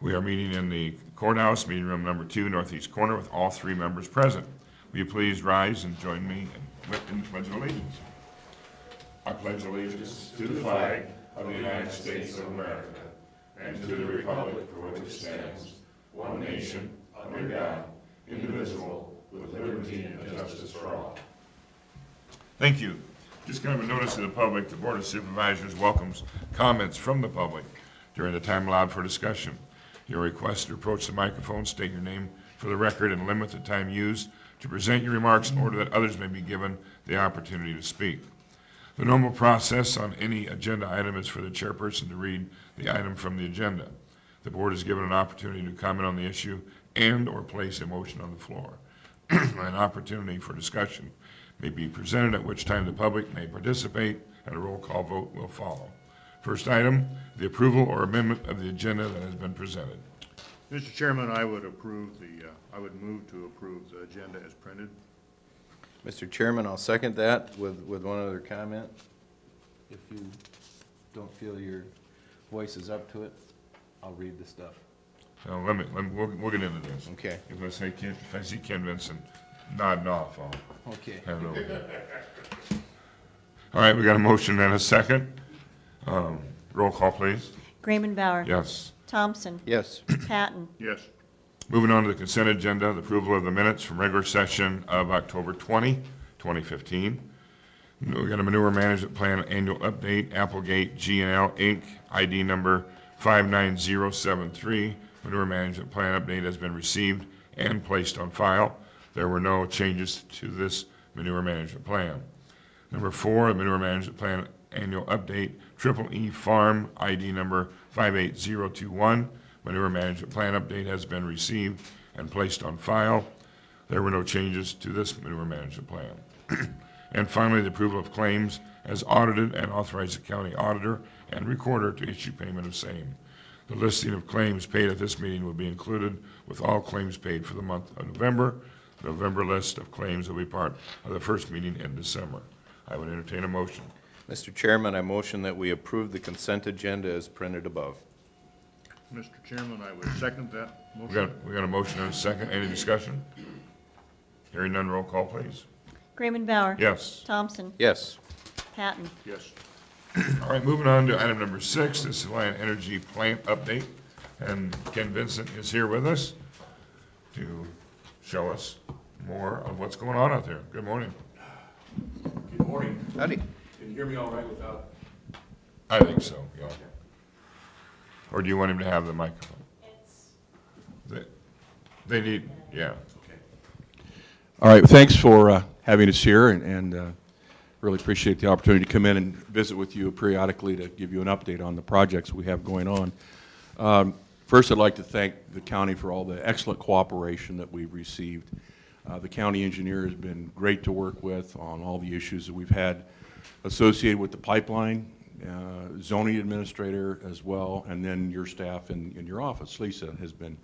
We are meeting in the courthouse, meeting room number 2, northeast corner, with all 3 members present. Will you please rise and join me in the Pledge of Allegiance? I pledge allegiance to the flag of the United States of America and to the republic for which it stands, one nation, under God, indivisible, with liberty and justice for all. Thank you. Just kind of a notice to the public, the Board of Supervisors welcomes comments from the public during the time allowed for discussion. You're requested to approach the microphone, state your name for the record, and limit the time used to present your remarks in order that others may be given the opportunity to speak. The normal process on any agenda item is for the chairperson to read the item from the agenda. The board is given an opportunity to comment on the issue and or place a motion on the floor. An opportunity for discussion may be presented, at which time the public may participate, and a roll call vote will follow. First item, the approval or amendment of the agenda that has been presented. Mr. Chairman, I would move to approve the agenda as printed. Mr. Chairman, I'll second that with one other comment. If you don't feel your voice is up to it, I'll read the stuff. So we'll get into this. Okay. If I see Ken Vincent nodding off, I'll Okay. hand it over. All right, we got a motion and a second. Roll call, please. Grayman Bauer. Yes. Thompson. Yes. Patton. Yes. Moving on to the consent agenda, the approval of the minutes from regular session of October 20, 2015. We got a manure management plan annual update, Applegate G&L Inc., ID number 59073. Manure management plan update has been received and placed on file. There were no changes to this manure management plan. Number 4, the manure management plan annual update, Triple E Farm, ID number 58021. Manure management plan update has been received and placed on file. There were no changes to this manure management plan. And finally, the approval of claims as audited and authorize the county auditor and recorder to issue payment of same. The listing of claims paid at this meeting will be included with all claims paid for the month of November. The November list of claims will be part of the first meeting in December. I would entertain a motion. Mr. Chairman, I motion that we approve the consent agenda as printed above. Mr. Chairman, I would second that motion. We got a motion and a second. Any discussion? Hearing none, roll call, please. Grayman Bauer. Yes. Thompson. Yes. Patton. Yes. All right, moving on to item number 6, this is Lion Energy plant update. And Ken Vincent is here with us to show us more of what's going on out there. Good morning. Good morning. Howdy. Can you hear me all right without? I think so, yeah. Or do you want him to have the microphone? They need, yeah. Okay. All right, thanks for having us here, and really appreciate the opportunity to come in and visit with you periodically to give you an update on the projects we have going on. First, I'd like to thank the county for all the excellent cooperation that we've received. The county engineer has been great to work with on all the issues that we've had associated with the pipeline, zoning administrator as well, and then your staff in your office. Lisa has been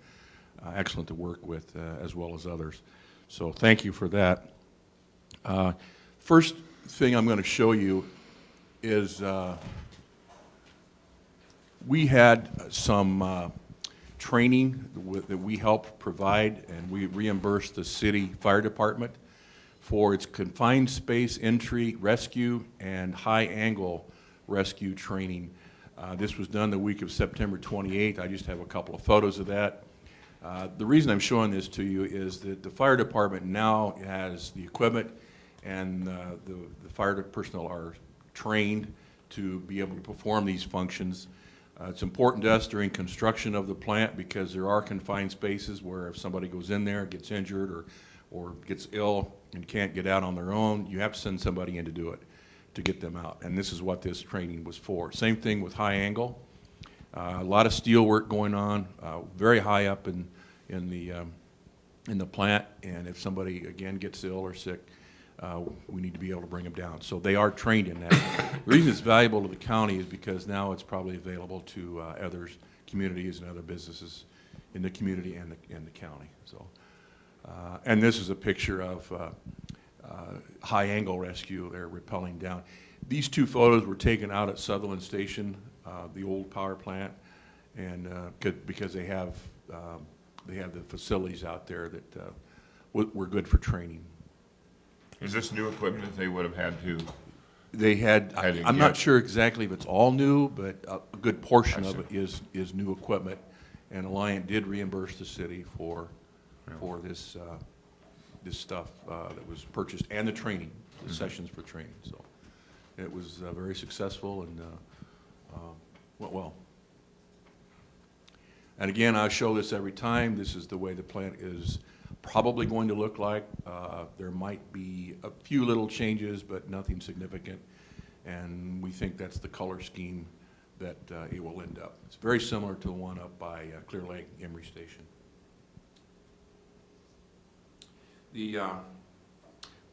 excellent to work with as well as others. So thank you for that. First thing I'm going to show you is we had some training that we helped provide, and we reimbursed the city fire department for its confined space entry, rescue, and high angle rescue training. This was done the week of September 28th. I just have a couple of photos of that. The reason I'm showing this to you is that the fire department now has the equipment, and the fire personnel are trained to be able to perform these functions. It's important to us during construction of the plant because there are confined spaces where if somebody goes in there, gets injured, or gets ill and can't get out on their own, you have to send somebody in to do it, to get them out. And this is what this training was for. Same thing with high angle. A lot of steel work going on, very high up in the plant, and if somebody again gets ill or sick, we need to be able to bring them down. So they are trained in that. The reason it's valuable to the county is because now it's probably available to other communities and other businesses in the community and the county. So, and this is a picture of high angle rescue. They're rappelling down. These two photos were taken out at Sutherland Station, the old power plant, and because they have the facilities out there that were good for training. Is this new equipment that they would have had to? They had, Had to I'm not get- sure exactly if it's all new, but a good portion I of it is new equipment. And Alliant did reimburse the city for this, this stuff that was purchased, and the training, the sessions for training. So it was very successful and went well. And again, I show this every time. This is the way the plant is probably going to look like. There might be a few little changes, but nothing significant. And we think that's the color scheme that it will end up. It's very similar to the one up by Clear Lake Emery Station. The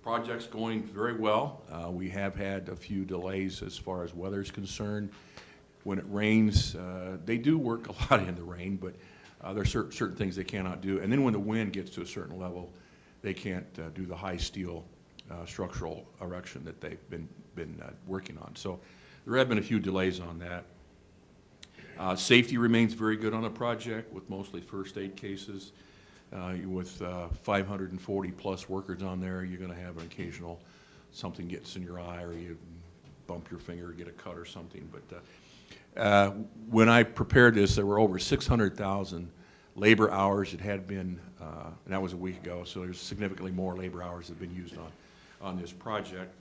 project's going very well. We have had a few delays as far as weather is concerned. When it rains, they do work a lot in the rain, but there are certain things they cannot do. And then when the wind gets to a certain level, they can't do the high steel structural erection that they've been working on. So there have been a few delays on that. Safety remains very good on the project with mostly first aid cases. With 540 plus workers on there, you're going to have an occasional something gets in your eye, or you bump your finger or get a cut or something. But when I prepared this, there were over 600,000 labor hours. It had been, and that was a week ago, so there's significantly more labor hours that have been used on this project.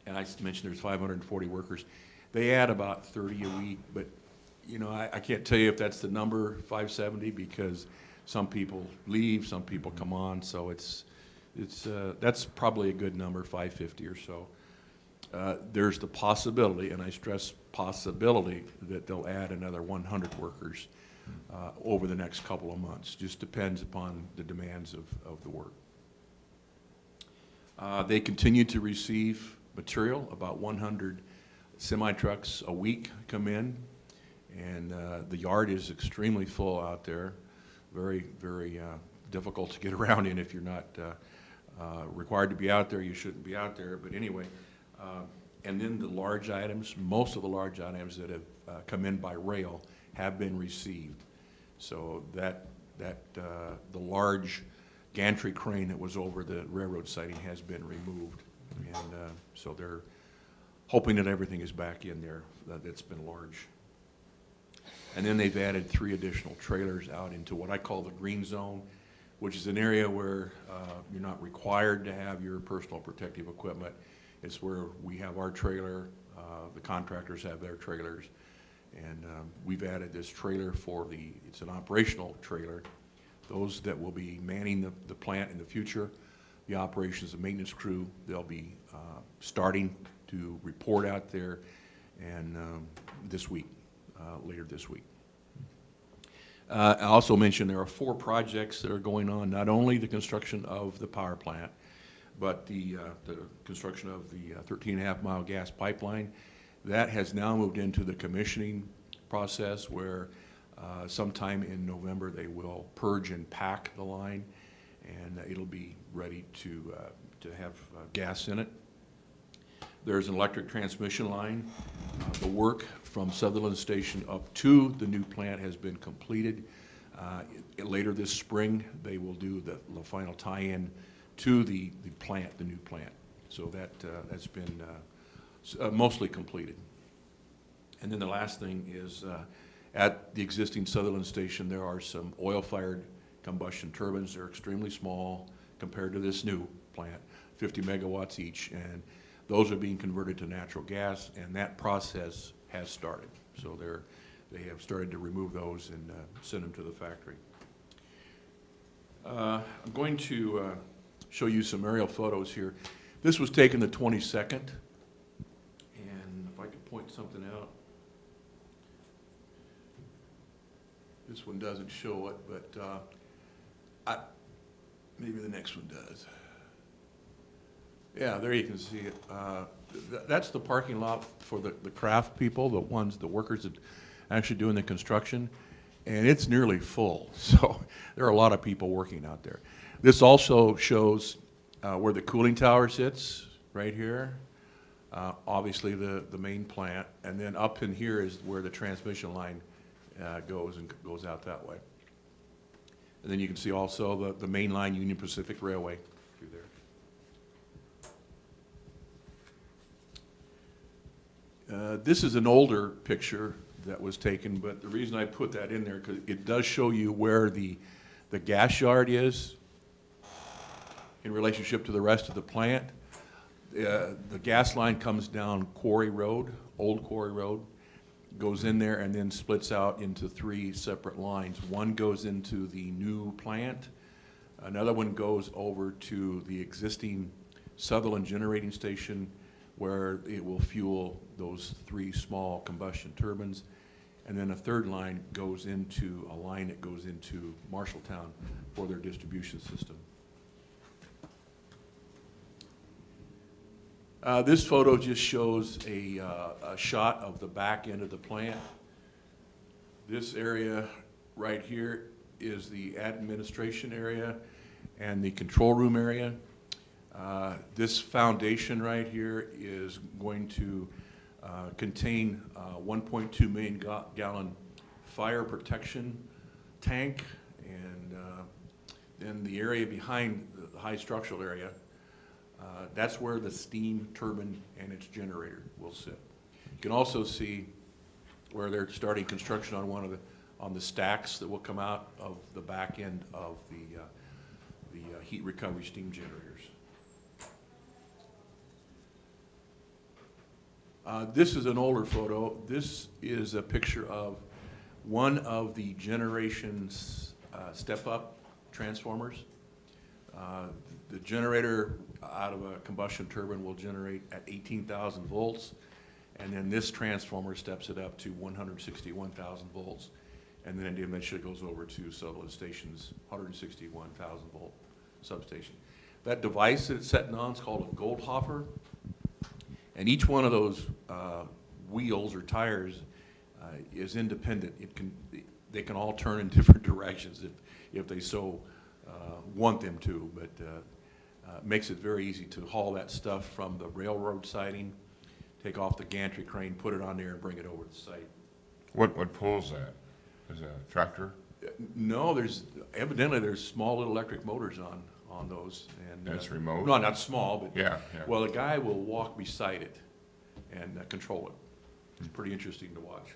And I mentioned there's 540 workers. They add about 30 a week, but you know, I can't tell you if that's the number, 570, because some people leave, some people come on, so that's probably a good number, 550 or so. There's the possibility, and I stress possibility, that they'll add another 100 workers over the next couple of months. Just depends upon the demands of the work. They continue to receive material. About 100 semi-trucks a week come in, and the yard is extremely full out there. Very, very difficult to get around in. If you're not required to be out there, you shouldn't be out there. But anyway, and then the large items, most of the large items that have come in by rail have been received. So the large gantry crane that was over the railroad siding has been removed. And so they're hoping that everything is back in there that's been large. And then they've added 3 additional trailers out into what I call the green zone, which is an area where you're not required to have your personal protective equipment. It's where we have our trailer, the contractors have their trailers, and we've added this trailer it's an operational trailer. Those that will be manning the plant in the future, the operations and maintenance crew, they'll be starting to report out there and this week. Later this week. I also mentioned there are 4 projects that are going on, not only the construction of the power plant, but the construction of the 13.5-mile gas pipeline. That has now moved into the commissioning process where sometime in November they will purge and pack the line, and it'll be ready to have gas in it. There's an electric transmission line. The work from Sutherland Station up to the new plant has been completed. Later this spring, they will do the final tie-in to the plant, the new plant. So that's been mostly completed. And then the last thing is at the existing Sutherland Station, there are some oil-fired combustion turbines. They're extremely small compared to this new plant, 50 megawatts each. And those are being converted to natural gas, and that process has started. So they have started to remove those and send them to the factory. I'm going to show you some aerial photos here. This was taken the 22nd, and if I could point something out. This one doesn't show it, but maybe the next one does. Yeah, there you can see it. That's the parking lot for the craft people, the workers that actually doing the construction, and it's nearly full. So there are a lot of people working out there. This also shows where the cooling tower sits, right here. Obviously the main plant, and then up in here is where the transmission line goes out that way. And then you can see also the main line Union Pacific Railway through there. This is an older picture that was taken, but the reason I put that in there, because it does show you where the gas yard is in relationship to the rest of the plant. The gas line comes down Quarry Road, Old Quarry Road, goes in there and then splits out into 3 separate lines. One goes into the new plant, another one goes over to the existing Sutherland generating station where it will fuel those 3 small combustion turbines, and then a third line goes into a line that goes into Marshalltown for their distribution system. This photo just shows a shot of the back end of the plant. This area right here is the administration area and the control room area. This foundation right here is going to contain 1.2 million gallon fire protection tank, and then the area behind the high structural area, that's where the steam turbine and its generator will sit. You can also see where they're starting construction on the stacks that will come out of the back end of the heat recovery steam generators. This is an older photo. This is a picture of one of the generation's step-up transformers. The generator out of a combustion turbine will generate at 18,000 volts, and then this transformer steps it up to 161,000 volts, and then it eventually goes over to Sutherland Station's 161,000 volt substation. That device that it's sitting on is called a Goldhofer, and each one of those wheels or tires is independent. They can all turn in different directions if they so want them to, but makes it very easy to haul that stuff from the railroad siding, take off the gantry crane, put it on there, and bring it over to the site. What pulls that? Is it a tractor? No, evidently there's small little electric motors on those, and It's remote? No, not small, but Yeah. well, a guy will walk beside it and control it. It's pretty interesting to watch.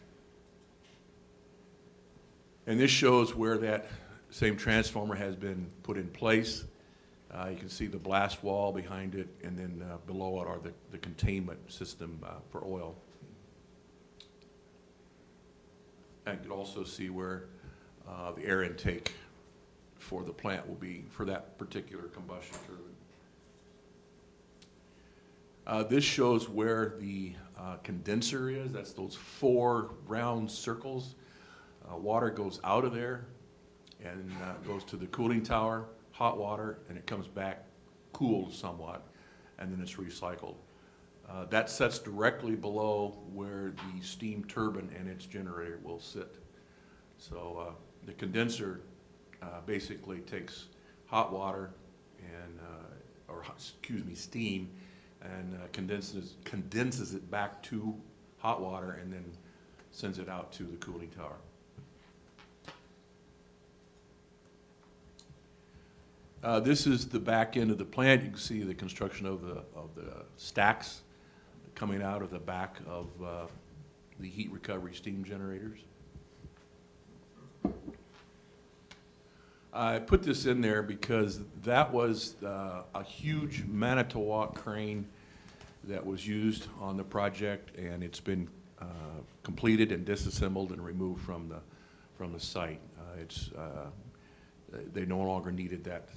And this shows where that same transformer has been put in place. You can see the blast wall behind it, and then below it are the containment system for oil. And you can also see where the air intake for the plant will be for that particular combustion turbine. This shows where the condenser is. That's those 4 round circles. Water goes out of there and goes to the cooling tower, hot water, and it comes back cooled somewhat, and then it's recycled. That sits directly below where the steam turbine and its generator will sit. So the condenser basically takes hot water and, steam, and condenses it back to hot water and then sends it out to the cooling tower. This is the back end of the plant. You can see the construction of the stacks coming out of the back of the heat recovery steam generators. I put this in there because that was a huge Manitowoc crane that was used on the project, and it's been completed and disassembled and removed from the site. They no longer needed that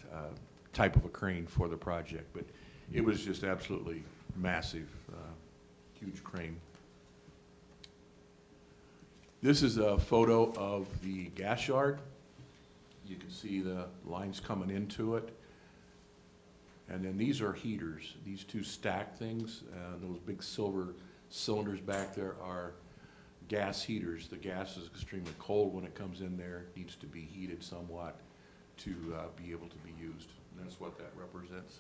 type of a crane for the project, but it was just absolutely massive, huge crane. This is a photo of the gas yard. You can see the lines coming into it. And then these are heaters. These 2 stacked things, those big silver cylinders back there are gas heaters. The gas is extremely cold when it comes in there. It needs to be heated somewhat to be able to be used. And that's what that represents.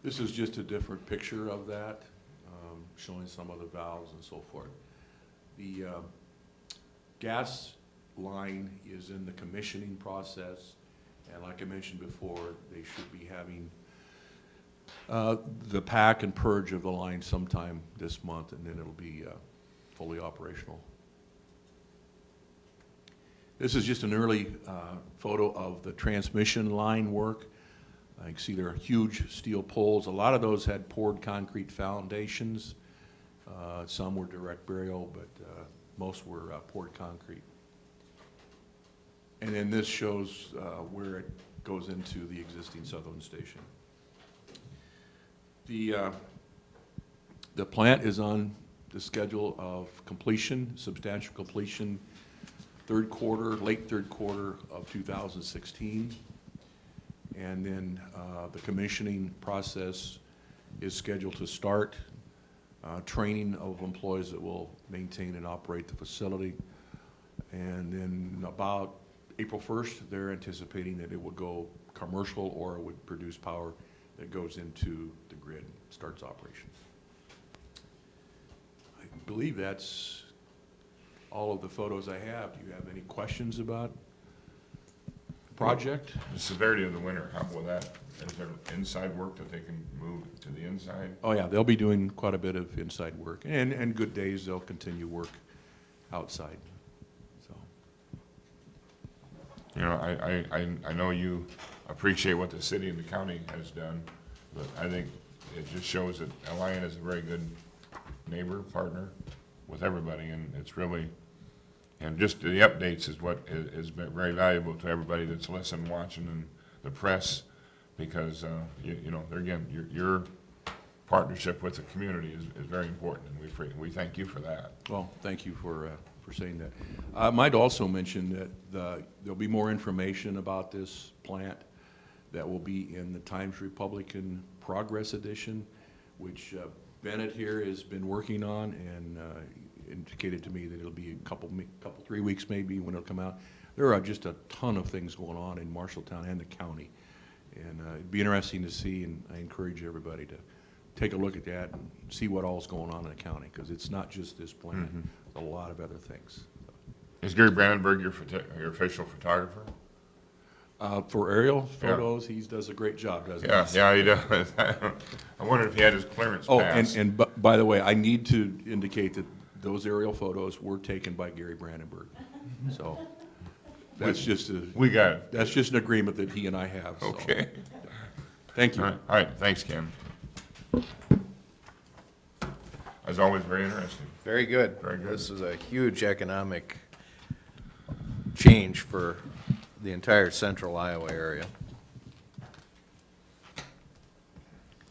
This is just a different picture of that, showing some of the valves and so forth. gas line is in the commissioning process, and like I mentioned before, they should be having the pack and purge of the line sometime this month, and then it'll be fully operational. This is just an early photo of the transmission line work. You can see there are huge steel poles. A lot of those had poured concrete foundations. Some were direct burial, but most were poured concrete. And then this shows where it goes into the existing Sutherland station. The plant is on the schedule of completion, substantial completion, late third quarter of 2016. And then the commissioning process is scheduled to start. Training of employees that will maintain and operate the facility. And then about April 1st, they're anticipating that it will go commercial or it would produce power that goes into the grid, starts operation. I believe that's all of the photos I have. Do you have any questions about the project? The severity of the winter, how will that, is there inside work that they can move to the inside? Oh yeah, they'll be doing quite a bit of inside work, and good days they'll continue work outside. So, You know, I know you appreciate what the city and the county has done, but I think it just shows that Alliant is a very good neighbor, partner with everybody, and it's really, and just the updates is what is very valuable to everybody that's listening, watching, and the press, because you know, again, your partnership with the community is very important, and we thank you for that. well, thank you for saying that. I might also mention that there'll be more information about this plant that will be in the Times Republican Progress Edition, which Bennett here has been working on, and indicated to me that it'll be a couple, 3 weeks maybe when it'll come out. There are just a ton of things going on in Marshalltown and the county, and it'd be interesting to see, and I encourage everybody to take a look at that and see what all's going on in the county, because it's not just this plant, there's a lot of other things. Is Gary Brandenburg your official photographer? For aerial photos, he does a great job, doesn't he? Yeah, he does. I wondered if he had his clearance Oh, passed. and by the way, I need to indicate that those aerial photos were taken by Gary Brandenburg. So that's just We got it. that's just an agreement that he and I have. So. Okay. Thank you. All right, thanks, Ken. As always, very interesting. Very good. Very good. This is a huge economic change for the entire central Iowa area.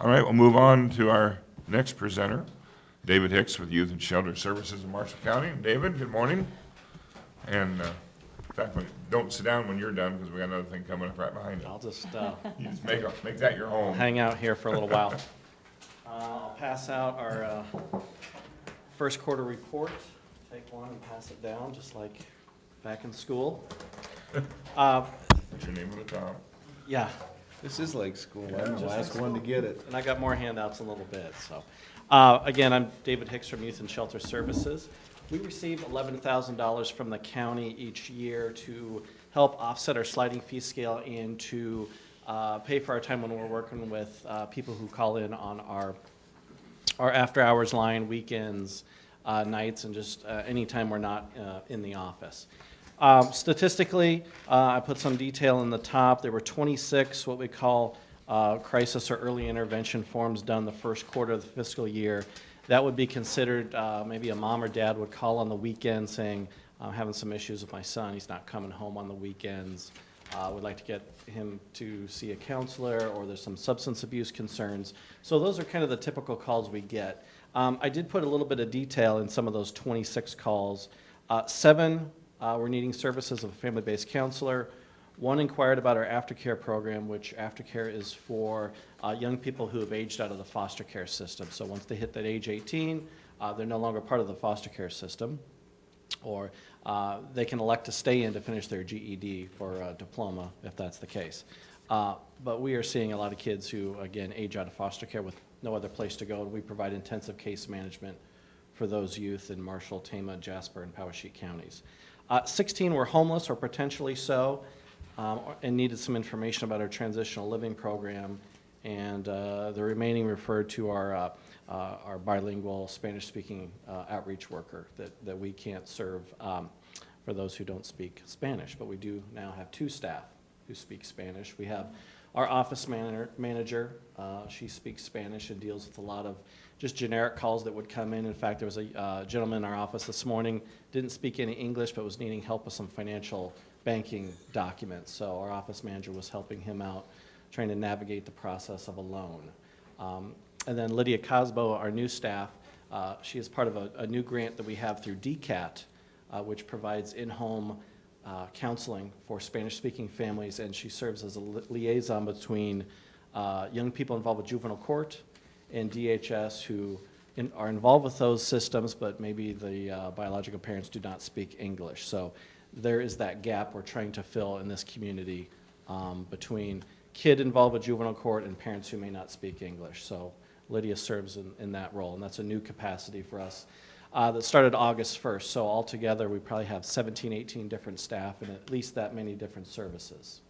All right, we'll move on to our next presenter, David Hicks with Youth and Shelter Services in Marshall County. David, good morning. And in fact, don't sit down when you're done, because we got another thing coming up right behind you. I'll just You just make that your home. hang out here for a little while. I'll pass out our first quarter report. Take one and pass it down, just like back in school. Put your name on the top. Yeah, This is like school. I'm the last one to get it. and I got more handouts in a little bit, so. Again, I'm David Hicks from Youth and Shelter Services. We receive $11,000 from the county each year to help offset our sliding fee scale and to pay for our time when we're working with people who call in on our after-hours line, weekends, nights, and just any time we're not in the office. Statistically, I put some detail in the top. There were 26 what we call crisis or early intervention forms done the first quarter of the fiscal year. That would be considered, maybe a mom or dad would call on the weekend saying, I'm having some issues with my son, he's not coming home on the weekends. Would like to get him to see a counselor, or there's some substance abuse concerns. So those are kind of the typical calls we get. I did put a little bit of detail in some of those 26 calls. 7 were needing services of a family-based counselor. 1 inquired about our aftercare program, which aftercare is for young people who have aged out of the foster care system. So once they hit that age 18, they're no longer part of the foster care system, or they can elect to stay in to finish their GED for a diploma, if that's the case. But we are seeing a lot of kids who, again, age out of foster care with no other place to go, and we provide intensive case management for those youth in Marshall, Tama, Jasper, and Poweshiek counties. 16 were homeless or potentially so, and needed some information about our transitional living program. And the remaining referred to our bilingual Spanish-speaking outreach worker that we can't serve for those who don't speak Spanish. But we do now have 2 staff who speak Spanish. We have our office manager. She speaks Spanish and deals with a lot of just generic calls that would come in. In fact, there was a gentleman in our office this morning, didn't speak any English, but was needing help with some financial banking documents. So our office manager was helping him out, trying to navigate the process of a loan. And then Lydia Cosbo, our new staff, she is part of a new grant that we have through DCAT, which provides in-home counseling for Spanish-speaking families, and she serves as a liaison between young people involved with juvenile court and DHS who are involved with those systems, but maybe the biological parents do not speak English. So there is that gap we're trying to fill in this community between kid involved with juvenile court and parents who may not speak English. So Lydia serves in that role, and that's a new capacity for us that started August 1st. So altogether, we probably have 17, 18 different staff and at least that many different services.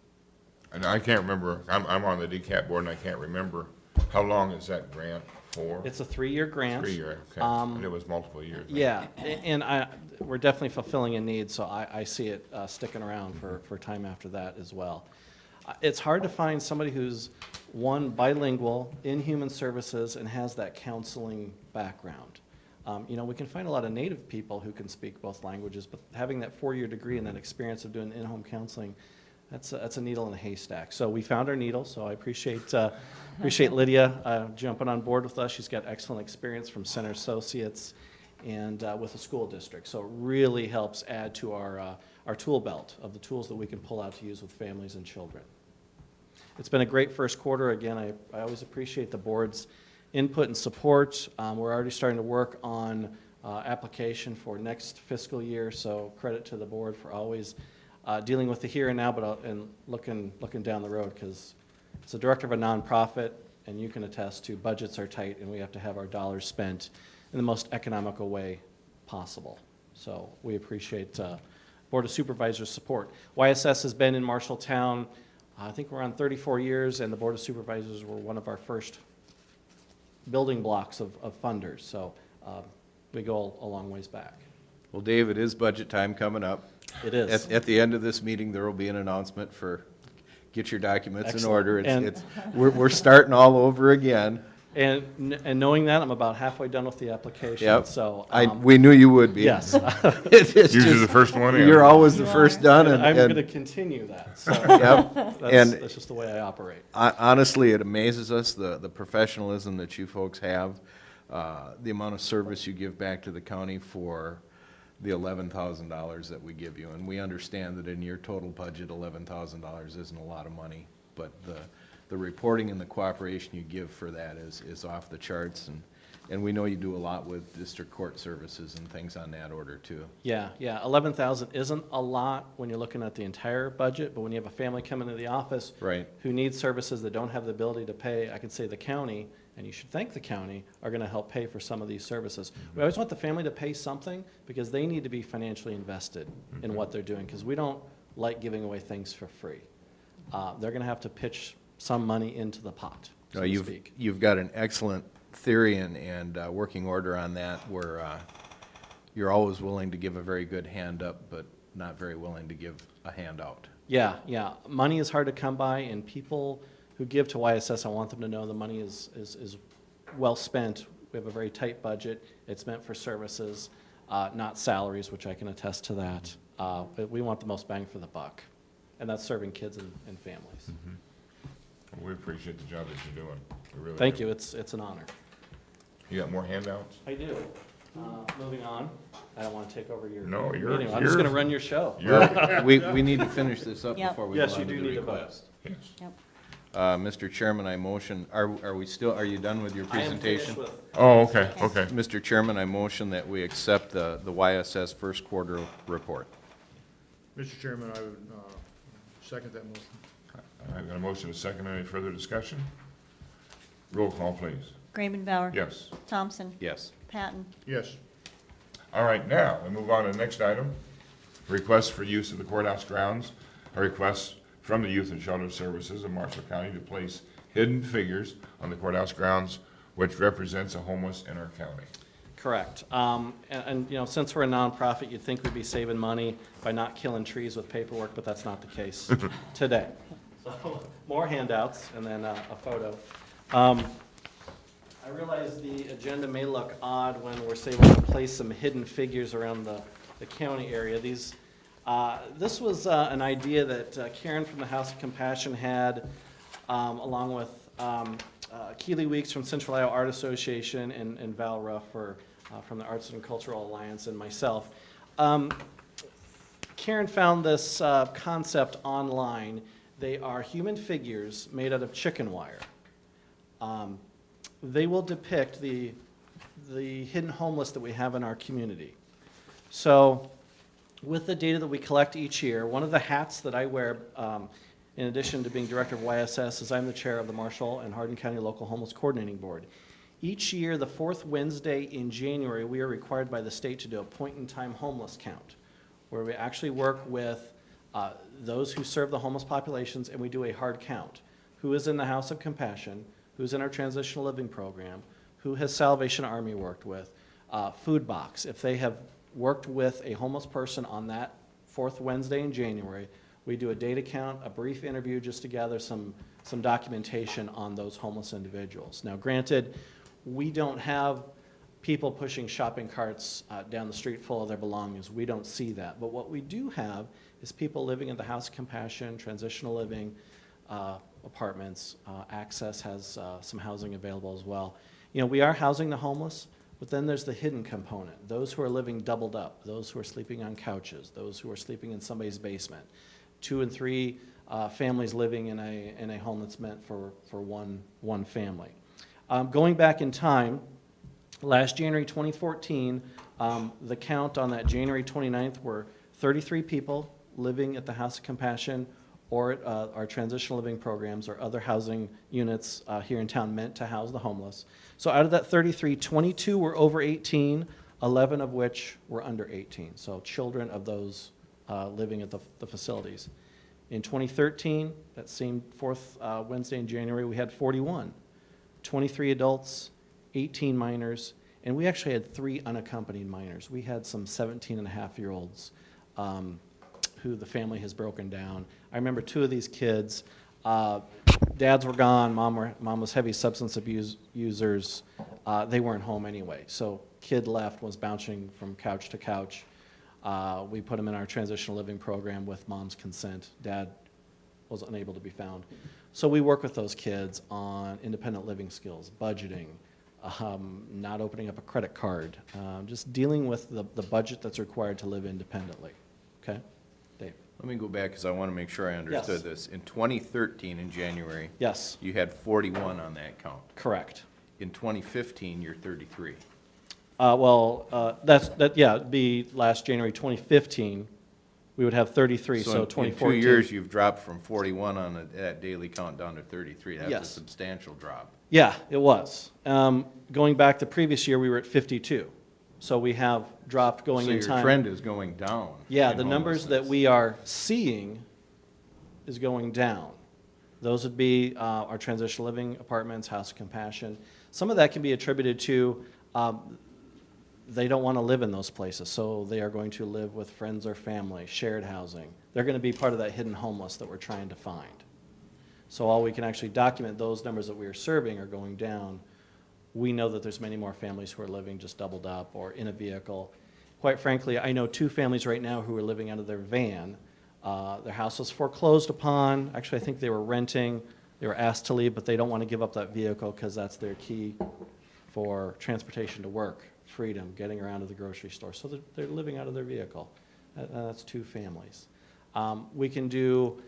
And I can't remember, I'm on the DCAT board and I can't remember, how long is that grant for? It's a 3-year grant. 3-year, okay. And it was multiple years. Yeah, and we're definitely fulfilling a need, so I see it sticking around for time after that as well. It's hard to find somebody who's, one, bilingual in human services and has that counseling background. You know, we can find a lot of Native people who can speak both languages, but having that 4-year degree and that experience of doing in-home counseling, that's a needle in a haystack. So we found our needle, so I appreciate Lydia jumping on board with us. She's got excellent experience from Center Associates and with the school district. So it really helps add to our tool belt of the tools that we can pull out to use with families and children. It's been a great first quarter. Again, I always appreciate the board's input and support. We're already starting to work on application for next fiscal year, so credit to the board for always dealing with the here and now, but and looking down the road, because it's a director of a nonprofit, and you can attest to budgets are tight, and we have to have our dollars spent in the most economical way possible. So we appreciate Board of Supervisors' support. YSS has been in Marshalltown, I think we're on 34 years, and the Board of Supervisors were one of our first building blocks of funders. So we go a long ways back. Well, Dave, it is budget time coming up. It is. At the end of this meeting, there will be an announcement for get your documents in Excellent. order. We're starting all over again. And knowing that, I'm about halfway done with the application. Yep. So We knew you would be. yes, It's Usually just- the first one in. You're always the first done, and I'm going to and continue that. So yep. And that's just the way I operate. honestly, it amazes us the professionalism that you folks have, the amount of service you give back to the county for the $11,000 that we give you. And we understand that in your total budget, $11,000 isn't a lot of money, but the reporting and the cooperation you give for that is off the charts, and we know you do a lot with district court services and things on that order too. Yeah, 11,000 isn't a lot when you're looking at the entire budget, but when you have a family coming into the office Right. who needs services that don't have the ability to pay, I can say the county, and you should thank the county, are going to help pay for some of these services. We always want the family to pay something because they need to be financially invested in what they're doing, because we don't like giving away things for free. They're going to have to pitch some money into the pot, so to speak. You've got an excellent theory and working order on that, where you're always willing to give a very good hand up, but not very willing to give a handout. Yeah. Money is hard to come by, and people who give to YSS, I want them to know the money is well spent. We have a very tight budget. It's meant for services, not salaries, which I can attest to that. But we want the most bang for the buck, and that's serving kids and families. We appreciate the job that you're doing. We really Thank do. you. It's an honor. You got more handouts? I do. Moving on. I don't want to take over your No, meeting. I'm just going to run your show. We need to finish this up Yep. before we Yes, go you on to do the need a vote. request. Yes. Yep. Mr. Chairman, I motion, are you done with your I am finished presentation? with. Oh, okay. Mr. Chairman, I motion that we accept the YSS first quarter report. Mr. Chairman, I would second that motion. I've got a motion and a second. Any further discussion? Roll call, please. Grayman Bauer. Yes. Thompson. Yes. Patton. Yes. All right, now, we move on to the next item. request for use of the courthouse grounds, a request from the Youth and Shelter Services of Marshall County to place hidden figures on the courthouse grounds, which represents a homeless in our county. Correct. And, you know, since we're a nonprofit, you'd think we'd be saving money by not killing trees with paperwork, but that's not the case today. So, more handouts and then a photo. I realize the agenda may look odd when we're saying we're going to place some hidden figures around the county area. This was an idea that Karen from the House of Compassion had, along with Keely Weeks from Central Iowa Art Association and Val Ruff from the Arts and Cultural Alliance and myself. Karen found this concept online. They are human figures made out of chicken wire. They will depict the hidden homeless that we have in our community. So with the data that we collect each year, one of the hats that I wear, in addition to being director of YSS, is I'm the chair of the Marshall and Hardin County Local Homeless Coordinating Board. Each year, the fourth Wednesday in January, we are required by the state to do a point-in-time homeless count, where we actually work with those who serve the homeless populations, and we do a hard count. Who is in the House of Compassion, who's in our transitional living program, who has Salvation Army worked with, Food Box. If they have worked with a homeless person on that fourth Wednesday in January, we do a data count, a brief interview just to gather some documentation on those homeless individuals. Now, granted, we don't have people pushing shopping carts down the street full of their belongings. We don't see that. But what we do have is people living in the House of Compassion, transitional living apartments. Access has some housing available as well. You know, we are housing the homeless, but then there's the hidden component. Those who are living doubled up, those who are sleeping on couches, those who are sleeping in somebody's basement. 2 and 3 families living in a home that's meant for one family. Going back in time, last January 2014, the count on that January 29th were 33 people living at the House of Compassion or at our transitional living programs or other housing units here in town meant to house the homeless. So out of that 33, 22 were over 18, 11 of which were under 18, so children of those living at the facilities. In 2013, that same fourth Wednesday in January, we had 41, 23 adults, 18 minors, and we actually had 3 unaccompanied minors. We had some 17-and-a-half-year-olds who the family has broken down. I remember 2 of these kids, dads were gone, mom was heavy substance abuse users. They weren't home anyway, so kid left, was bouncing from couch to couch. We put him in our transitional living program with mom's consent. Dad was unable to be found. So we work with those kids on independent living skills, budgeting, not opening up a credit card, just dealing with the budget that's required to live independently. Okay? Dave? Let me go back because I want to make sure I understood this. In 2013, in January, Yes, you had 41 on that count. correct. In 2015, you're 33. It'd be last January 2015, we would have 33, so in 2014. 2 years, you've dropped from 41 on that daily count down to 33. That's a Yes. substantial drop. Yeah, it was. Going back the previous year, we were at 52. So we have dropped going So in your time. trend is going down. Yeah, in the numbers that homelessness. we are seeing is going down. Those would be our transitional living apartments, House of Compassion. Some of that can be attributed to they don't want to live in those places, so they are going to live with friends or family, shared housing. They're going to be part of that hidden homeless that we're trying to find. So while we can actually document those numbers that we are serving are going down, we know that there's many more families who are living just doubled up or in a vehicle. Quite frankly, I know 2 families right now who are living out of their van. Their house was foreclosed upon. Actually, I think they were renting. They were asked to leave, but they don't want to give up that vehicle because that's their key for transportation to work, freedom, getting around to the grocery store. So they're living out of their vehicle. That's 2 families. We can do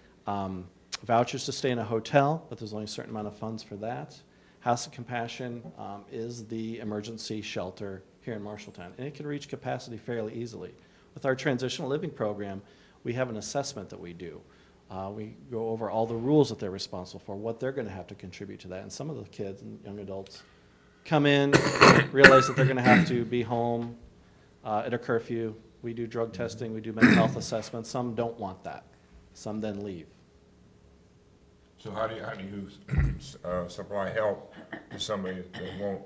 vouchers to stay in a hotel, but there's only a certain amount of funds for that. House of Compassion is the emergency shelter here in Marshalltown, and it can reach capacity fairly easily. With our transitional living program, we have an assessment that we do. We go over all the rules that they're responsible for, what they're going to have to contribute to that, and some of the kids and young adults come in, realize that they're going to have to be home at a curfew, We do drug testing, we do mental health assessments. Some don't want that. Some then leave. So how do you supply help to somebody that won't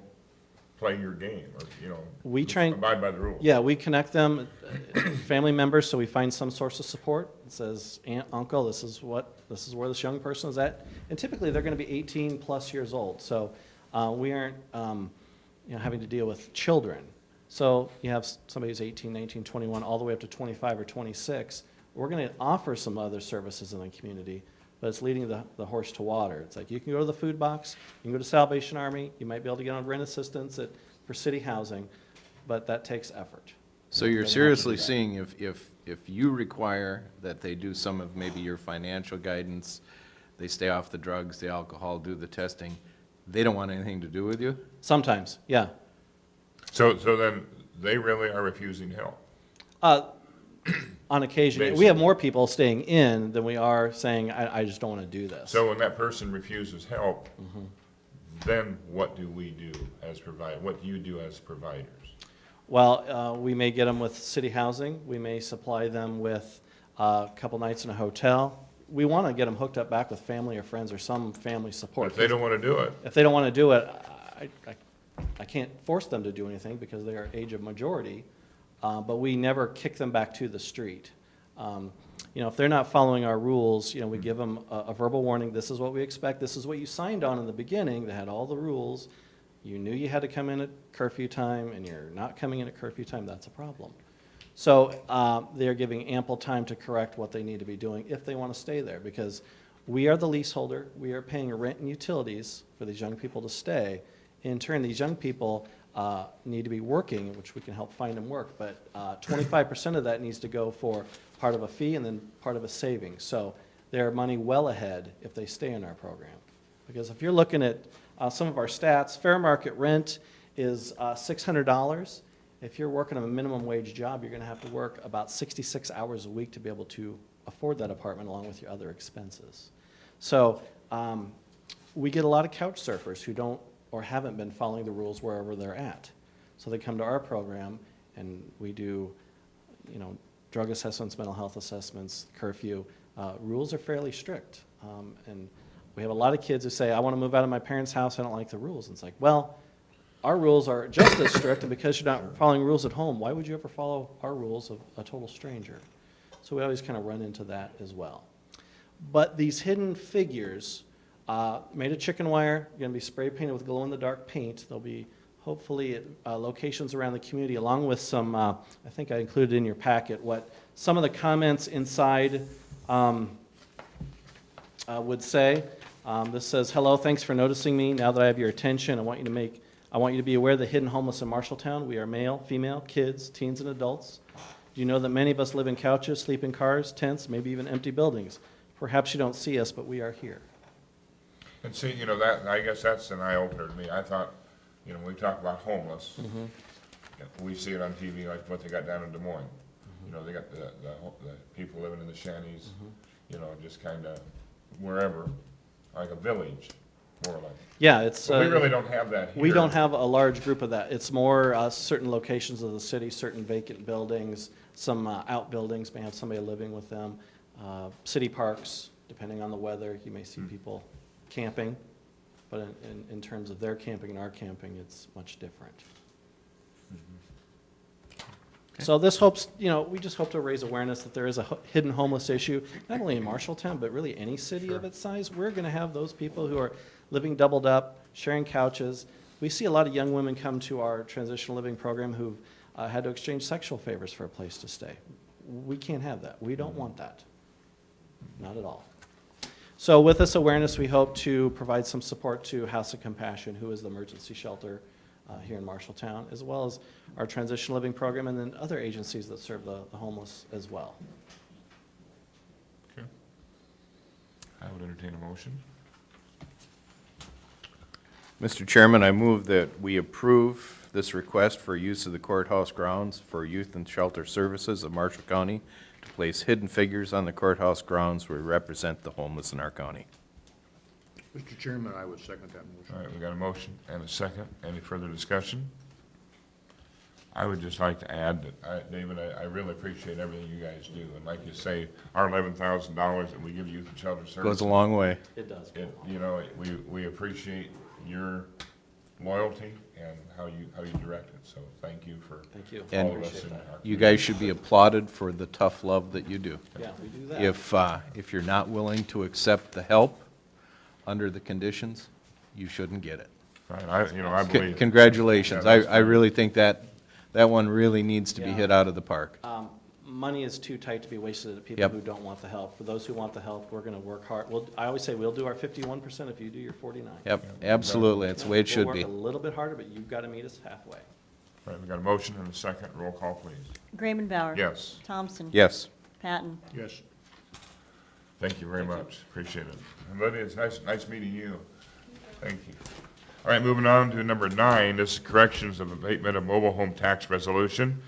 play your game or, We try and- abide by the rules? Yeah, we connect them, family members, so we find some source of support. It says, aunt, uncle, this is where this young person is at. And typically, they're going to be 18 plus years old. So we aren't having to deal with children. So you have somebody who's 18, 19, 21, all the way up to 25 or 26. We're going to offer some other services in the community, but it's leading the horse to water. It's like you can go to the food box, you can go to Salvation Army, you might be able to get on rent assistance for city housing, but that takes effort. So you're Doesn't have to seriously do that. seeing if you require that they do some of maybe your financial guidance, they stay off the drugs, the alcohol, do the testing, they don't want anything to do with you? Sometimes, yeah. So then they really are refusing help. On occasion, we Basically. have more people staying in than we are saying, I just don't want to do this. So when that person refuses help, then what do we do as providers? What do you do as providers? Well, we may get them with city housing. We may supply them with a couple nights in a hotel. We want to get them hooked up back with family or friends or some family But support. if they don't want to do it, If they don't want to do it, I can't force them to do anything because they are age of majority, but we never kick them back to the street. If they're not following our rules, we give them a verbal warning, this is what we expect, this is what you signed on in the beginning that had all the rules. You knew you had to come in at curfew time, and you're not coming in at curfew time, that's a problem. So they're giving ample time to correct what they need to be doing if they want to stay there, because we are the leaseholder, we are paying rent and utilities for these young people to stay. In turn, these young people need to be working, which we can help find them work, but 25% of that needs to go for part of a fee and then part of a savings. So they're money well ahead if they stay in our program. Because if you're looking at some of our stats, fair market rent is $600. If you're working on a minimum wage job, you're going to have to work about 66 hours a week to be able to afford that apartment along with your other expenses. So we get a lot of couch surfers who don't or haven't been following the rules wherever they're at. So they come to our program, and we do, drug assessments, mental health assessments, curfew. Rules are fairly strict. And we have a lot of kids who say, I want to move out of my parents' house, I don't like the rules. And it's like, well, our rules are just as strict, and because you're not following rules at home, why would you ever follow our rules of a total stranger? So we always kind of run into that as well. But these hidden figures, made of chicken wire, going to be spray painted with glow-in-the-dark paint. They'll be hopefully at locations around the community, along with some, I think I included in your packet, what some of the comments inside would say. This says, hello, thanks for noticing me. Now that I have your attention, I want you to be aware of the hidden homeless in Marshalltown. We are male, female, kids, teens, and adults. Do you know that many of us live in couches, sleep in cars, tents, maybe even empty buildings? Perhaps you don't see us, but we are here. and see, that, I guess that's an eye-opener to me. I thought, when we talk about homeless, we see it on TV like what they got down in Des Moines. They got the people living in the shanties, just kind of wherever, like a village, more or less. Yeah, it's. But we really don't have that here. We don't have a large group of that. It's more certain locations of the city, certain vacant buildings, some outbuildings may have somebody living with them, city parks, depending on the weather, you may see people camping, but in terms of their camping and our camping, it's much different. So this hopes, we just hope to raise awareness that there is a hidden homeless issue, not only in Marshalltown, but really any city of its size. We're going to have those people who are living doubled up, sharing couches. We see a lot of young women come to our transitional living program who've had to exchange sexual favors for a place to stay. We can't have that. We don't want that. Not at all. So with this awareness, we hope to provide some support to House of Compassion, who is the emergency shelter here in Marshalltown, as well as our transition living program and then other agencies that serve the homeless as well. Okay. I would entertain a motion. Mr. Chairman, I move that we approve this request for use of the courthouse grounds for Youth and Shelter Services of Marshall County to place hidden figures on the courthouse grounds where we represent the homeless in our county. Mr. Chairman, I would second that motion. All right, we got a motion and a second. Any further discussion? I would just like to add that, David, I really appreciate everything you guys do. And like you say, our $11,000 that we give Youth and Shelter Services. Goes a long way. It does. You know, we appreciate your loyalty and how you direct it. So thank you for Thank you. And all of us Appreciate in that. our You guys should be applauded for the tough love that you do. Yeah, we do that. If you're not willing to accept the help under the conditions, you shouldn't get it. Right, I believe. Congratulations. Yeah, that's I really think that one really needs to be Yeah. hit out of the park. Money is too tight to be wasted at people Yep. who don't want the help. For those who want the help, we're going to work hard. I always say we'll do our 51% if you do your 49. Yep, absolutely. That's the way it should be. We'll work a little bit harder, but you've got to meet us halfway. All right, we've got a motion and a second. Roll call, please. Grayman Bauer. Yes. Thompson. Yes. Patton. Yes. Thank you very much. Appreciate it. And Lydia, it's nice meeting you. Thank you. All right, moving on to number 9. This is corrections of abatement of mobile home tax resolution.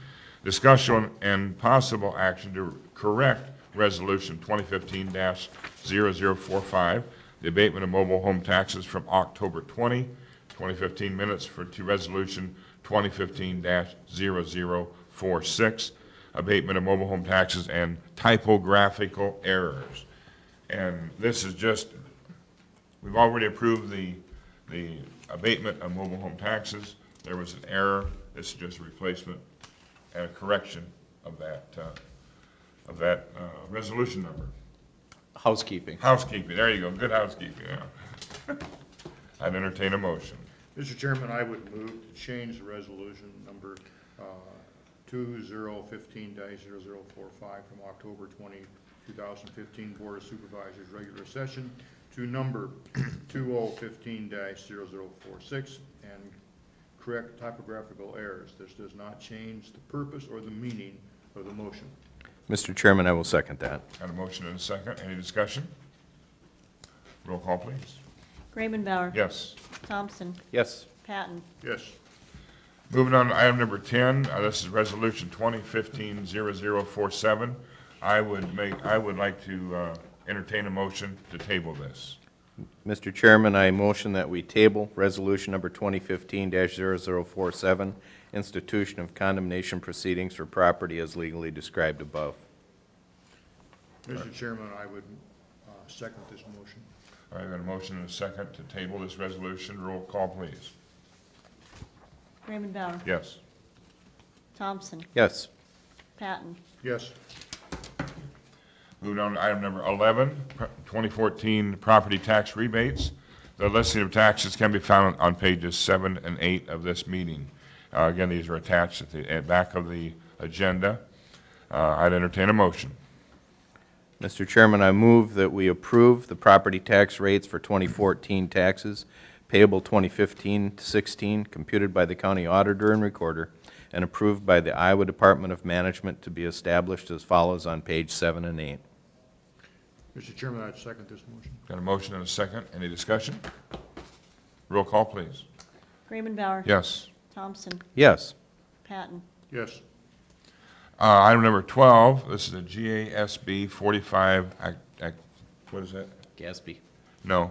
Discussion and possible action to correct resolution 2015-0045, the abatement of mobile home taxes from October 2015 minutes to resolution 2015-0046, abatement of mobile home taxes and typographical errors. And this is just, we've already approved the abatement of mobile home taxes. There was an error. This is just a replacement and a correction of that resolution number. Housekeeping. Housekeeping, there you go, good housekeeping, yeah. I'd entertain a motion. Mr. Chairman, I would move to change the resolution number 2015-0045 from October 20, 2015 Board of Supervisors regular session to number 2015-0046 and correct typographical errors. This does not change the purpose or the meaning of the motion. Mr. Chairman, I will second that. Got a motion and a second, any discussion? Roll call, please. Grayman Bauer. Yes. Thompson. Yes. Patton. Yes. Moving on to item number 10, this is resolution 2015-0047. I would like to entertain a motion to table this. Mr. Chairman, I motion that we table resolution number 2015-0047, institution of condemnation proceedings for property as legally described above. Mr. Chairman, I would second this motion. All right, I've got a motion and a second to table this resolution. Roll call, please. Grayman Bauer. Yes. Thompson. Yes. Patton. Yes. Moving on to item number 11, 2014 property tax rebates. The listing of taxes can be found on pages 7 and 8 of this meeting. Again, these are attached at the back of the agenda. I'd entertain a motion. Mr. Chairman, I move that we approve the property tax rates for 2014 taxes payable 2015-16 computed by the county auditor and recorder and approved by the Iowa Department of Management to be established as follows on page 7 and 8. Mr. Chairman, I'd second this motion. Got a motion and a second. Any discussion? Roll call, please. Grayman Bauer. Yes. Thompson. Yes. Patton. Yes. Item number 12, this is a GASB 45, what is that? Gatsby. No.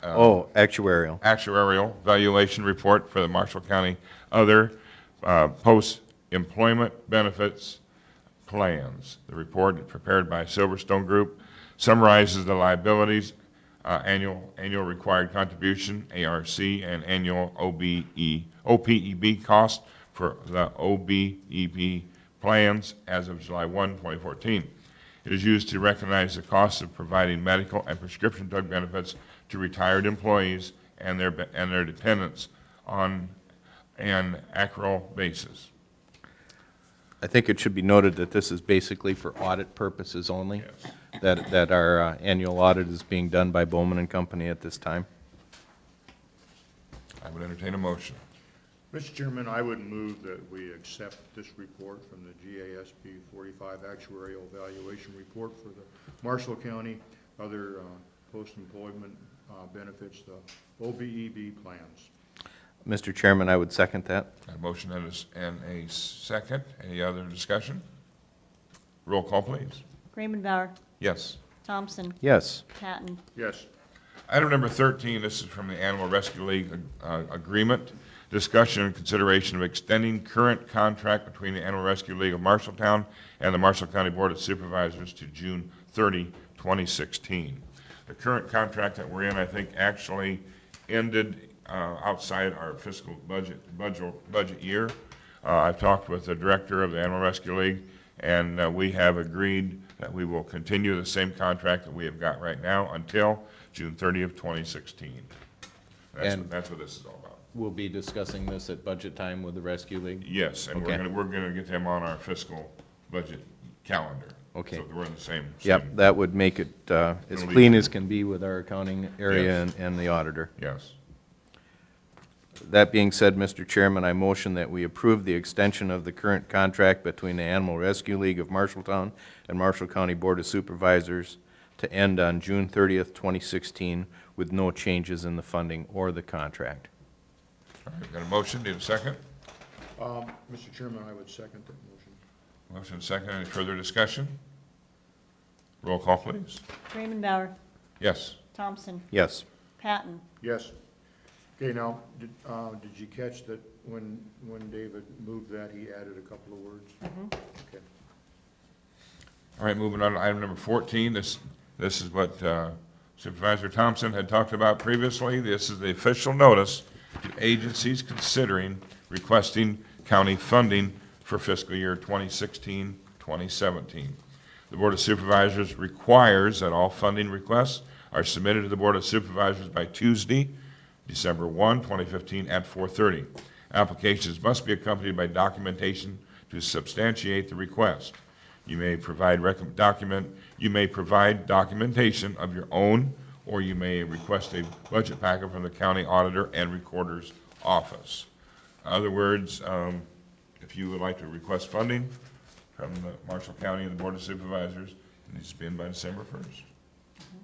Actuarial. Actuarial valuation report for the Marshall County other post-employment benefits plans. The report prepared by Silverstone Group summarizes the liabilities, annual required contribution, ARC, and annual OPEB cost for the OBEB plans as of July 1, 2014. It is used to recognize the cost of providing medical and prescription drug benefits to retired employees and their dependents on an accrual basis. I think it should be noted that this is basically for audit purposes only, Yes. that our annual audit is being done by Bowman and Company at this time. I would entertain a motion. Mr. Chairman, I would move that we accept this report from the GASB 45 Actuarial Valuation Report for the Marshall County, other post-employment benefits, the OBEB plans. Mr. Chairman, I would second that. Got a motion and a second. Any other discussion? Roll call, please. Grayman Bauer. Yes. Thompson. Yes. Patton. Yes. Item number 13, this is from the Animal Rescue League agreement discussion and consideration of extending current contract between the Animal Rescue League of Marshalltown and the Marshall County Board of Supervisors to June 30, 2016. The current contract that we're in, I think, actually ended outside our fiscal budget year. I've talked with the director of the Animal Rescue League, and we have agreed that we will continue the same contract that we have got right now until June 30th, 2016. That's what this is all about. We'll be discussing this at budget time with the Rescue League? Yes, and Okay. we're gonna get them on our fiscal budget calendar. Okay. So we're in the same. Yep, that would make it as It'll be- clean as can be with our accounting area Yes. and the auditor. Yes. That being said, Mr. Chairman, I motion that we approve the extension of the current contract between the Animal Rescue League of Marshalltown and Marshall County Board of Supervisors to end on June 30th, 2016, with no changes in the funding or the contract. All right, got a motion, need a second? Mr. Chairman, I would second that motion. Motion second, any further discussion? Roll call, please. Raymond Bauer, Yes. Thompson, Yes. Patton, Yes. Okay, now, did you catch that when David moved that, he added a couple of words? Okay. All right, moving on to item number 14. This is what Supervisor Thompson had talked about previously. This is the official notice to agencies considering requesting county funding for fiscal year 2016-2017. The Board of Supervisors requires that all funding requests are submitted to the Board of Supervisors by Tuesday, December 1, 2015 at 4:30. Applications must be accompanied by documentation to substantiate the request. You may provide documentation of your own, or you may request a budget packet from the county auditor and recorder's office. In other words, if you would like to request funding from the Marshall County and the Board of Supervisors, it needs to be in by December 1st.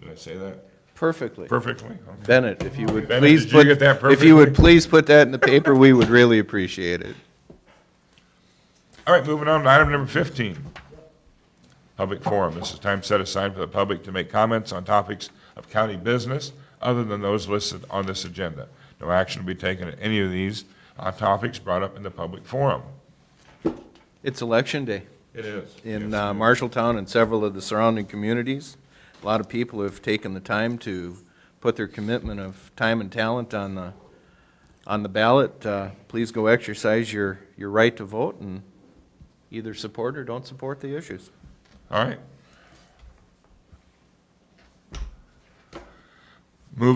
Did I say that Perfectly. perfectly? Okay. Bennett, if you would Bennett, please did you get that if you would perfectly? please put that in the paper, we would really appreciate it. All right, moving on to item number 15. Public forum. This is time set aside for the public to make comments on topics of county business other than those listed on this agenda. No action will be taken at any of these topics brought up in the public forum. It's Election Day It is. in Yes, it is. Marshalltown and several of the surrounding communities. A lot of people have taken the time to put their commitment of time and talent on the ballot. Please go exercise your right to vote and either support or don't support the issues. All right.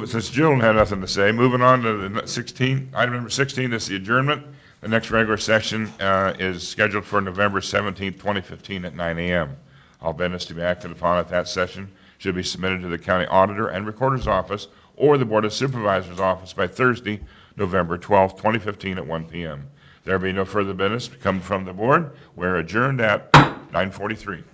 Since June had nothing to say, moving on to the item number 16, this is the adjournment. The next regular session is scheduled for November 17th, 2015 at 9 a.m. All business to be acted upon at that session should be submitted to the county auditor and recorder's office or the Board of Supervisors office by Thursday, November 12th, 2015 at 1 p.m. There be no further business to come from the board. We're adjourned at 9:43.